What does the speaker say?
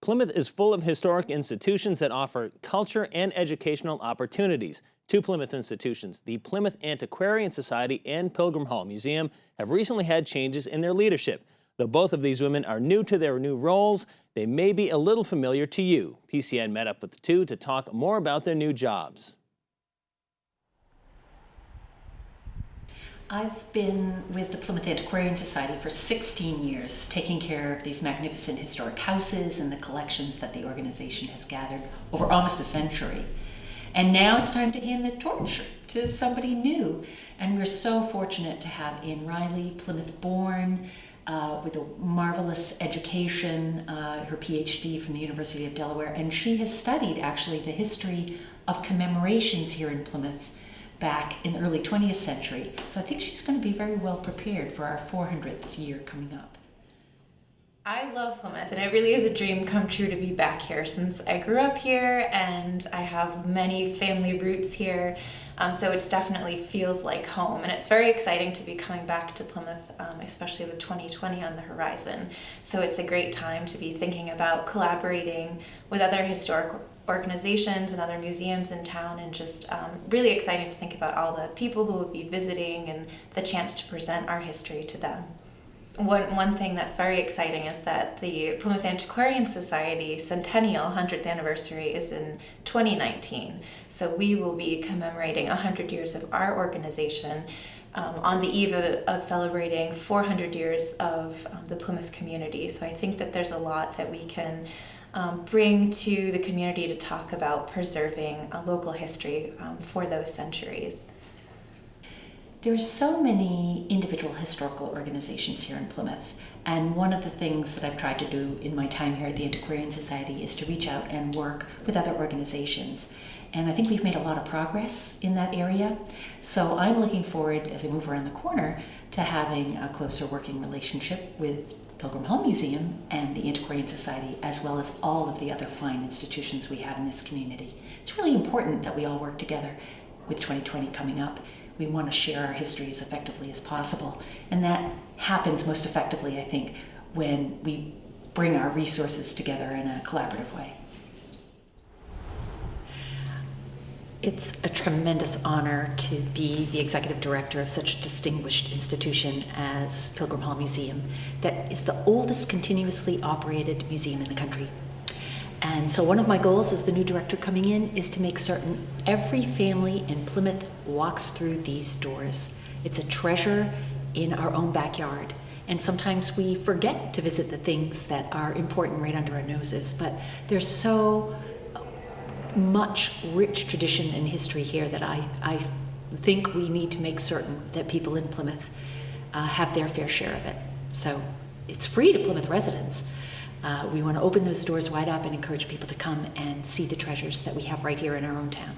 Plymouth is full of historic institutions that offer culture and educational opportunities. Two Plymouth institutions, the Plymouth Antiquarian Society and Pilgrim Museum, have recently had changes in their leadership. Though both of these women are new to their new roles, they may be a little familiar to you. PCN met up with the two to talk more about their new jobs. I've been with the Plymouth Antiquarian Society for 16 years, taking care of these magnificent historic houses and the collections that the organization has gathered over almost a century. And now it's time to hand the torch to somebody new. And we're so fortunate to have Anne Riley, Plymouth born, with a marvelous education, her PhD from the University of Delaware. And she has studied actually the history of commemorations here in Plymouth back in the early 20th century. So I think she's going to be very well prepared for our 400th year coming up. I love Plymouth, and it really is a dream come true to be back here since I grew up here and I have many family roots here. So it definitely feels like home, and it's very exciting to be coming back to Plymouth, especially with 2020 on the horizon. So it's a great time to be thinking about collaborating with other historic organizations and other museums in town, and just really exciting to think about all the people who will be visiting and the chance to present our history to them. One thing that's very exciting is that the Plymouth Antiquarian Society centennial 100th anniversary is in 2019. So we will be commemorating 100 years of our organization on the eve of celebrating 400 years of the Plymouth community. So I think that there's a lot that we can bring to the community to talk about preserving a local history for those centuries. There are so many individual historical organizations here in Plymouth, and one of the things that I've tried to do in my time here at the Antiquarian Society is to reach out and work with other organizations. And I think we've made a lot of progress in that area. So I'm looking forward, as I move around the corner, to having a closer working relationship with Pilgrim Museum and the Antiquarian Society, as well as all of the other fine institutions we have in this community. It's really important that we all work together. With 2020 coming up, we want to share our history as effectively as possible. And that happens most effectively, I think, when we bring our resources together in a collaborative way. It's a tremendous honor to be the executive director of such a distinguished institution as Pilgrim Museum, that is the oldest continuously operated museum in the country. And so one of my goals as the new director coming in is to make certain every family in Plymouth walks through these doors. It's a treasure in our own backyard. And sometimes we forget to visit the things that are important right under our noses, but there's so much rich tradition and history here that I think we need to make certain that people in Plymouth have their fair share of it. So it's free to Plymouth residents. We want to open those doors wide up and encourage people to come and see the treasures that we have right here in our own town.